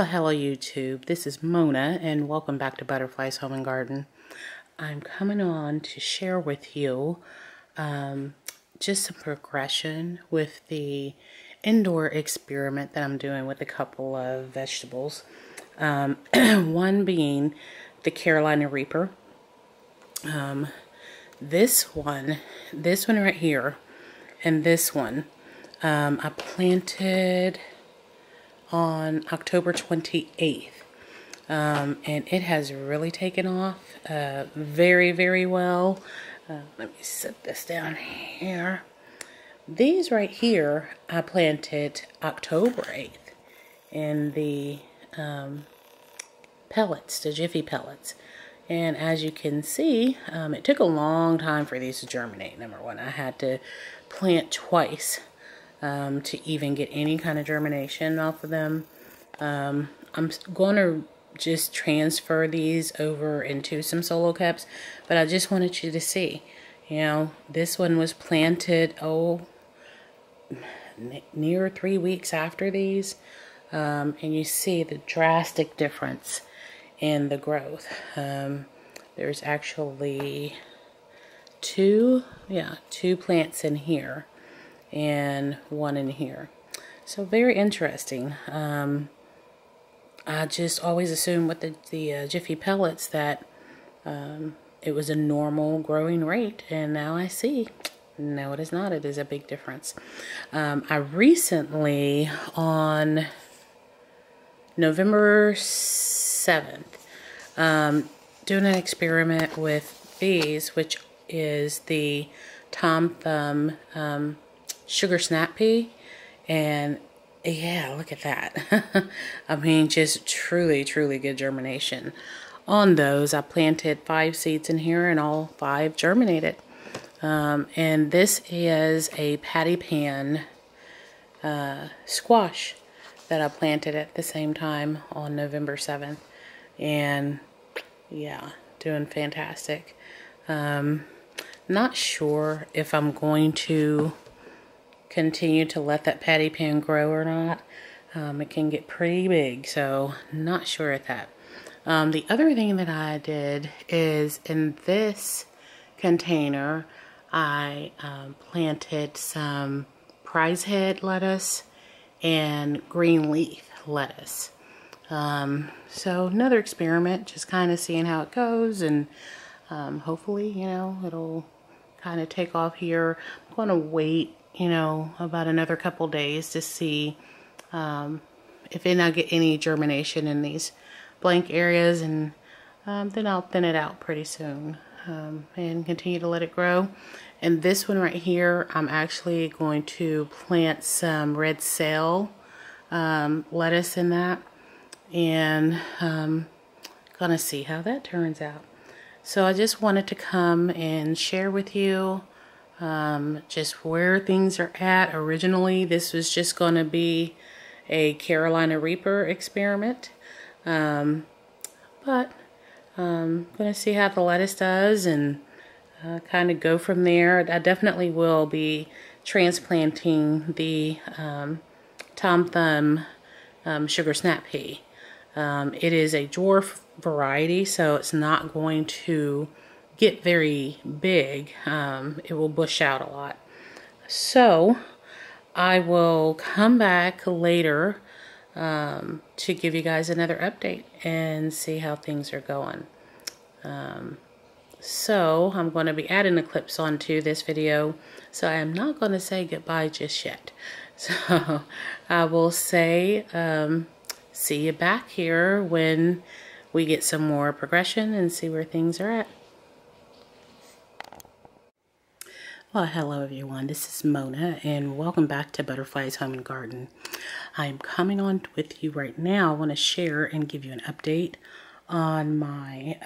Well, hello YouTube, this is Mona and welcome back to Butterfliez Home and Garden. I'm coming on to share with you just some progression with the indoor experiment that I'm doing with a couple of vegetables. One being the Carolina Reaper. This one right here, and this one I planted on October 28th, and it has really taken off very well. Let me set this down here. These right here I planted October 8th in the pellets, the Jiffy pellets, and as you can see, it took a long time for these to germinate. Number one, I had to plant twice to even get any kind of germination off of them. I'm going to just transfer these over into some solo cups, but I just wanted you to see, you know, this one was planted, near 3 weeks after these, and you see the drastic difference in the growth. There's actually two plants in here and one in here, so very interesting. I just always assumed with the Jiffy pellets that it was a normal growing rate, and now I see no, it is not. It is a big difference. I recently, on November 7th, doing an experiment with these, which is the Tom Thumb sugar snap pea, and yeah, look at that. I mean, just truly good germination on those. I planted 5 seeds in here and all 5 germinated. And this is a patty pan squash that I planted at the same time on November 7th. And yeah, doing fantastic. Not sure if I'm going to continue to let that patty pan grow or not. It can get pretty big, so not sure at that. The other thing that I did is in this container, I planted some prize head lettuce and green leaf lettuce. So another experiment, just kind of seeing how it goes, and hopefully, you know, it'll kind of take off here. I'm going to wait, you know, about another couple days to see if I get any germination in these blank areas, and then I'll thin it out pretty soon and continue to let it grow. And this one right here, I'm actually going to plant some red sail lettuce in that, and gonna see how that turns out. So I just wanted to come and share with you just where things are at. Originally, this was just going to be a Carolina Reaper experiment, but I'm going to see how the lettuce does and kind of go from there. I definitely will be transplanting the Tom Thumb sugar snap pea. It is a dwarf variety, so it's not going to get very big. It will bush out a lot. So I will come back later to give you guys another update and see how things are going. So I'm going to be adding the clips onto this video, so I am not going to say goodbye just yet. So I will say see you back here when we get some more progression and see where things are at. Well, hello everyone, this is Mona and welcome back to Butterfliez Home and Garden. I'm coming on with you right now. I want to share and give you an update on my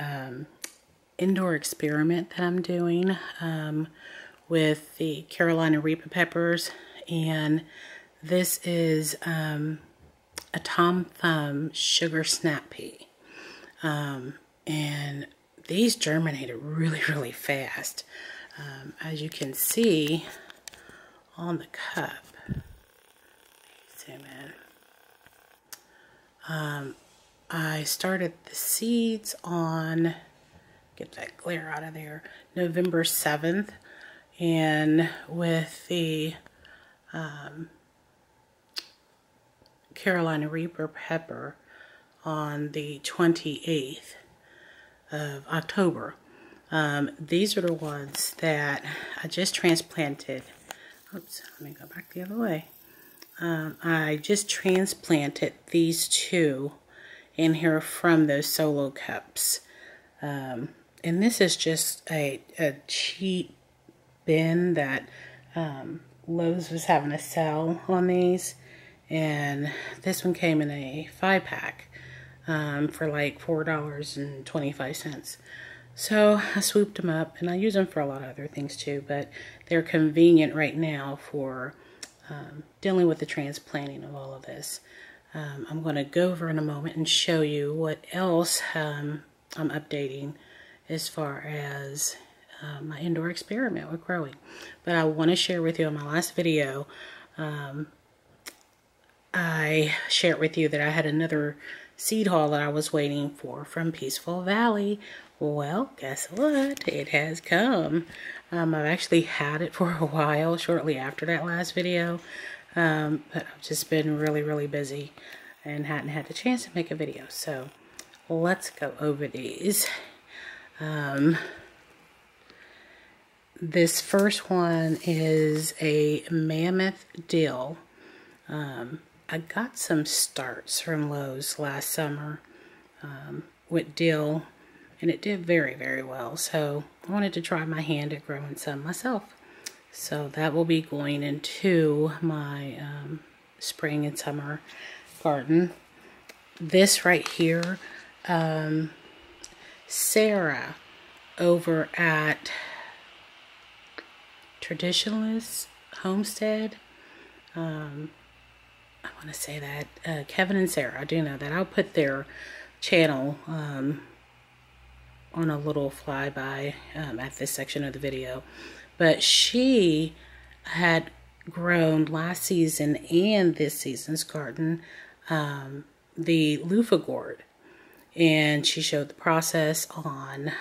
indoor experiment that I'm doing with the Carolina Reaper peppers, and this is a Tom Thumb sugar snap pea, and these germinated really fast. As you can see on the cup, zoom I started the seeds on, get that glare out of there, November 7th. And with the Carolina Reaper pepper on the 28th of October. These are the ones that I just transplanted. Oops, let me go back the other way. I just transplanted these two in here from those solo cups. And this is just a cheap bin that Lowe's was having a sale on these. And this one came in a 5-pack for like $4.25. So I swooped them up, and I use them for a lot of other things too, but they're convenient right now for dealing with the transplanting of all of this. I'm going to go over in a moment and show you what else I'm updating as far as my indoor experiment with growing. But I want to share with you in my last video, I shared with you that I had another seed haul that I was waiting for from Peaceful Valley. Well, guess what? It has come. I've actually had it for a while shortly after that last video, but I've just been really busy and hadn't had the chance to make a video. So let's go over these. This first one is a mammoth dill. I got some starts from Lowe's last summer with dill, and it did very well. So I wanted to try my hand at growing some myself. So that will be going into my spring and summer garden. This right here, Sarah over at Traditionalist Homestead, I want to say that Kevin and Sarah, I do know that. I'll put their channel on a little flyby at this section of the video. But she had grown last season and this season's garden the loofah gourd, and she showed the process on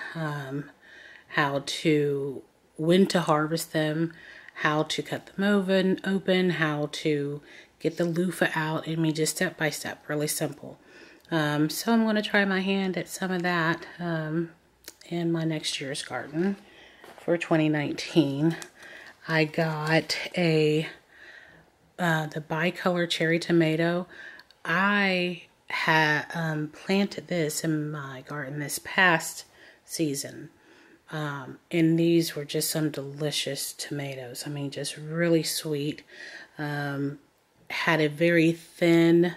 when to harvest them, how to cut them open, how to get the loofah out. I mean, just step by step, really simple. So I'm going to try my hand at some of that in my next year's garden for 2019. I got the bicolor cherry tomato. I had planted this in my garden this past season. And these were just some delicious tomatoes. I mean, just really sweet. Had a very thin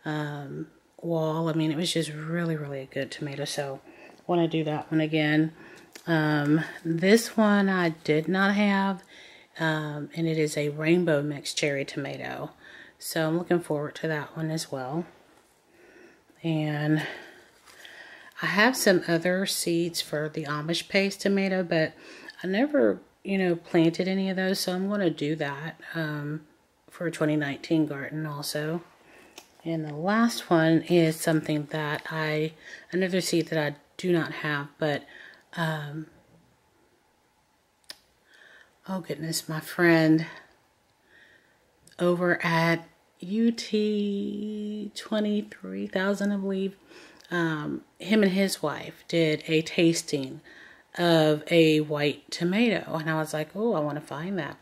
wall. I mean, it was just really a good tomato. So I want to do that one again. This one I did not have, and it is a rainbow mixed cherry tomato. So I'm looking forward to that one as well. And I have some other seeds for the Amish paste tomato, but I never, planted any of those. So I'm going to do that for 2019 garden also. And the last one is something that another seed that I do not have, but oh goodness, my friend over at UT 23,000, I believe, him and his wife did a tasting of a white tomato, and I was like, oh, I want to find that.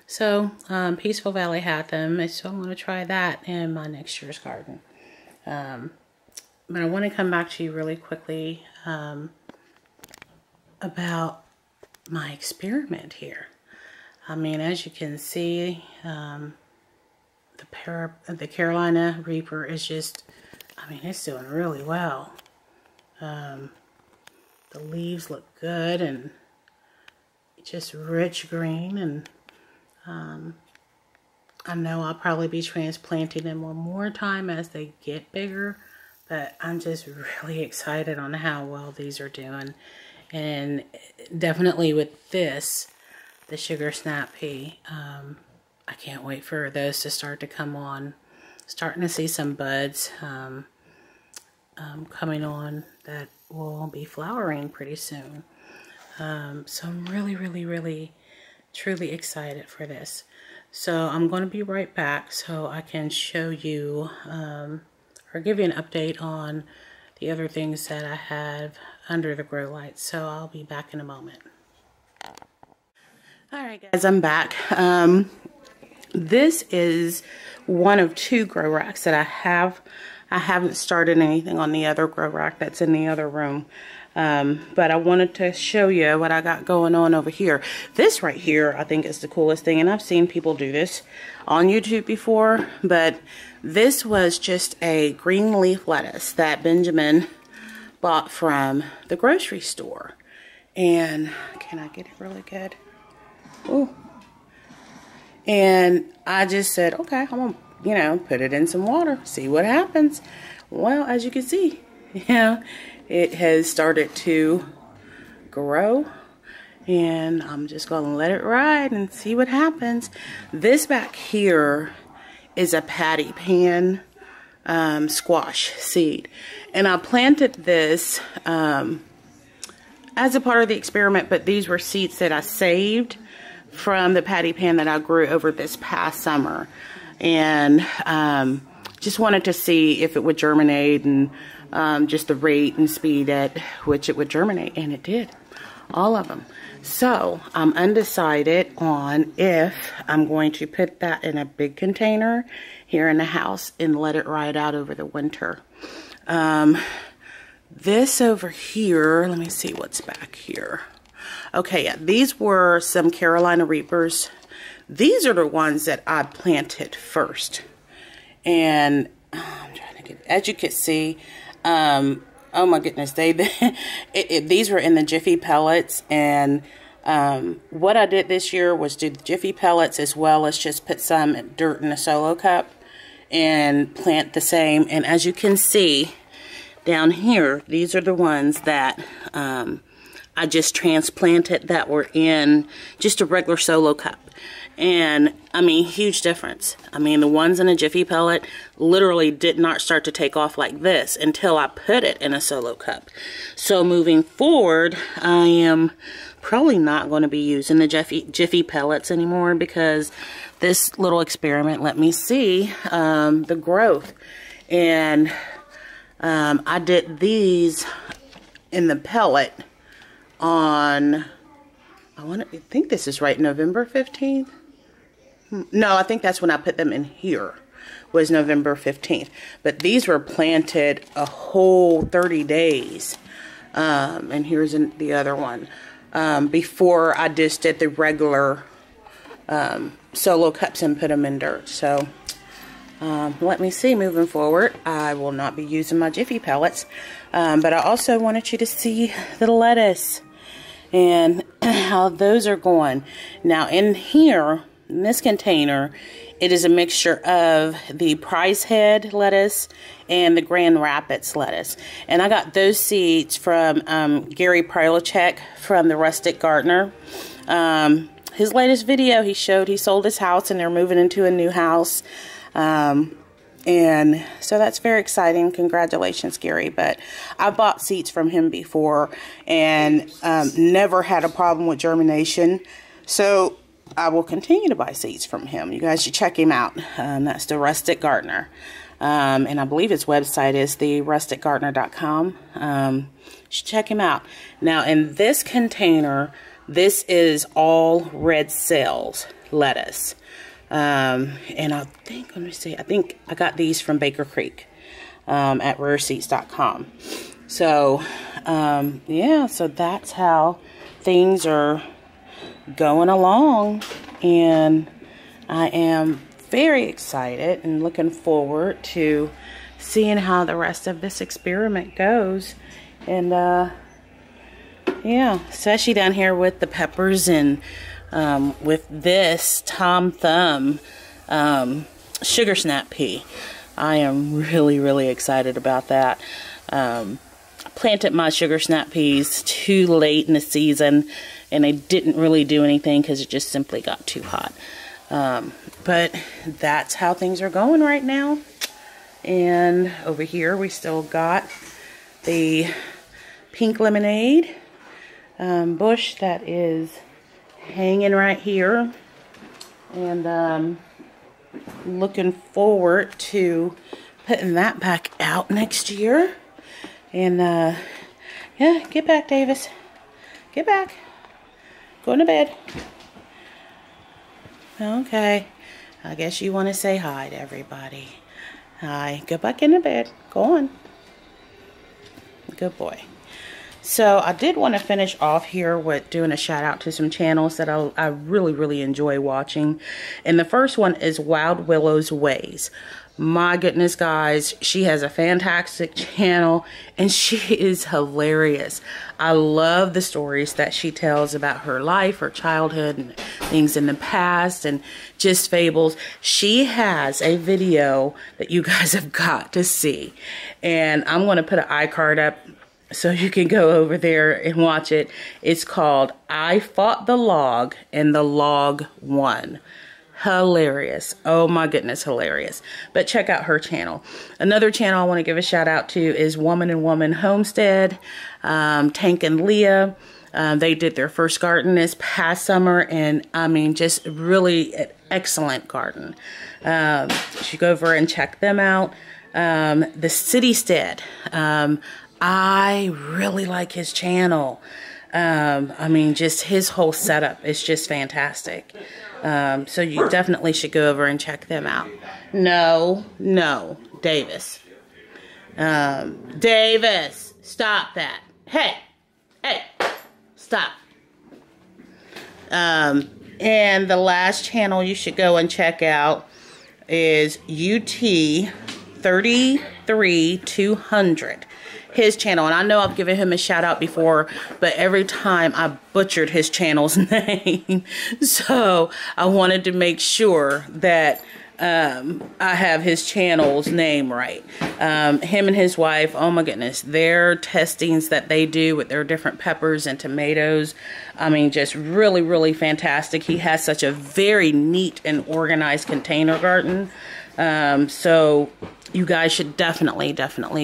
So Peaceful Valley had them, so I'm going to try that in my next year's garden. But I want to come back to you really quickly about my experiment here. I mean, as you can see, the Carolina Reaper is just, I mean, it's doing really well. The leaves look good and just rich green, and I know I'll probably be transplanting them one more time as they get bigger, but I'm just really excited on how well these are doing. And definitely with this, the sugar snap pea, I can't wait for those to start to come on. Starting to see some buds. coming on that will be flowering pretty soon. So I'm really, truly excited for this. So I'm going to be right back so I can show you or give you an update on the other things that I have under the grow lights. So I'll be back in a moment. Alright guys, I'm back. This is one of 2 grow racks that I have. I haven't started anything on the other grow rack that's in the other room. But I wanted to show you what I got going on over here. This right here I think is the coolest thing, and I've seen people do this on YouTube before, but this was just a green leaf lettuce that Benjamin bought from the grocery store. And can I get it really good? Ooh. And I just said, okay, I'm gonna, you know, put it in some water, see what happens. Well, as you can see, it has started to grow, and I'm just gonna let it ride and see what happens. This back here is a patty pan squash seed, and I planted this as a part of the experiment, but these were seeds that I saved from the patty pan that I grew over this past summer, and just wanted to see if it would germinate and just the rate and speed at which it would germinate, and it did, all of them. So I'm undecided on if I'm going to put that in a big container here in the house and let it ride out over the winter. This over here, let me see what's back here. Okay, yeah, these were some Carolina Reapers. These are the ones that I planted first. And I'm trying to get, as you can see, oh my goodness, these were in the Jiffy pellets. And what I did this year was do the Jiffy pellets as well as just put some dirt in a solo cup and plant the same. And as you can see down here, these are the ones that I just transplanted that were in just a regular solo cup. And I mean, huge difference. I mean, the ones in a Jiffy pellet literally did not start to take off like this until I put it in a solo cup. So moving forward, I am probably not going to be using the Jiffy pellets anymore, because this little experiment let me see the growth. And I did these in the pellet on, I think this is right, November 15th. No, I think that's when I put them in here, was November 15th. But these were planted a whole 30 days. And here's the other one. Before I just did the regular solo cups and put them in dirt. So let me see, moving forward, I will not be using my Jiffy pellets. But I also wanted you to see the lettuce and how those are going. Now in here, in this container, it is a mixture of the Price Head lettuce and the Grand Rapids lettuce. And I got those seeds from Gary Prilacek from the Rustic Gardener. His latest video, he showed he sold his house and they're moving into a new house. And so that's very exciting. Congratulations, Gary. But I bought seeds from him before and never had a problem with germination. So I will continue to buy seeds from him. You guys should check him out. That's the Rustic Gardener. And I believe his website is therusticgardener.com. You should check him out. Now, in this container, this is all red cells lettuce. And I think, let me see, I think I got these from Baker Creek at rareseeds.com. So, yeah, so that's how things are going along. And I am very excited and looking forward to seeing how the rest of this experiment goes. And, yeah, especially down here with the peppers and with this Tom Thumb sugar snap pea. I am really excited about that. I planted my sugar snap peas too late in the season, and they didn't really do anything because it just simply got too hot. But that's how things are going right now. And over here we still got the pink lemonade bush that is hanging right here. And looking forward to putting that back out next year. And yeah, get back, Davis. Get back. Going to bed. Okay. I guess you want to say hi to everybody. Hi. Go back into bed. Go on. Good boy. So I did want to finish off here with doing a shout out to some channels that I really enjoy watching. And the first one is Wild Willow's Ways. My goodness, guys, she has a fantastic channel and she is hilarious. I love the stories that she tells about her life, her childhood, and things in the past, and just fables. She has a video that you guys have got to see, and I'm going to put an iCard up so you can go over there and watch it. It's called I Fought the Log and the Log Won. Hilarious. Oh my goodness, hilarious. But check out her channel. Another channel I want to give a shout out to is Woman and Woman Homestead. Tank and Leah. They did their first garden this past summer, and I mean, just really an excellent garden. You should go over and check them out. The Citystead. I really like his channel. I mean, just his whole setup is just fantastic. So you definitely should go over and check them out. No, Davis. Davis, stop that. Hey, stop. And the last channel you should go and check out is UT 33200. His channel, and I know I've given him a shout out before, but every time I butchered his channel's name. So I wanted to make sure that I have his channel's name right. Him and his wife, oh my goodness, their testings that they do with their different peppers and tomatoes, I mean, just really fantastic. He has such a very neat and organized container garden. So you guys should definitely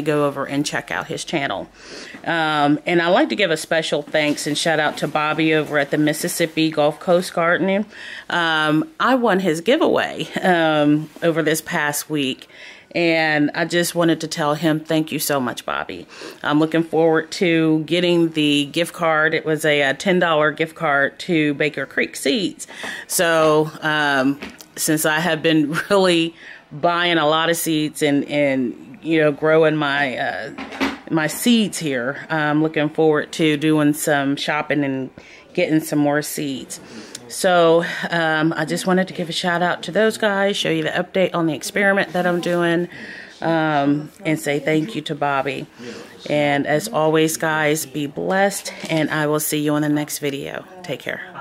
go over and check out his channel. And I'd like to give a special thanks and shout out to Bobby over at the Mississippi Gulf Coast Gardening. I won his giveaway over this past week, and I just wanted to tell him thank you so much, Bobby. I'm looking forward to getting the gift card. It was a $10 gift card to Baker Creek Seeds. So since I have been really buying a lot of seeds and you know, growing my my seeds here, I'm looking forward to doing some shopping and getting some more seeds. So I just wanted to give a shout out to those guys, show you the update on the experiment that I'm doing, and say thank you to Bobby. And as always, guys, be blessed, and I will see you in the next video. Take care.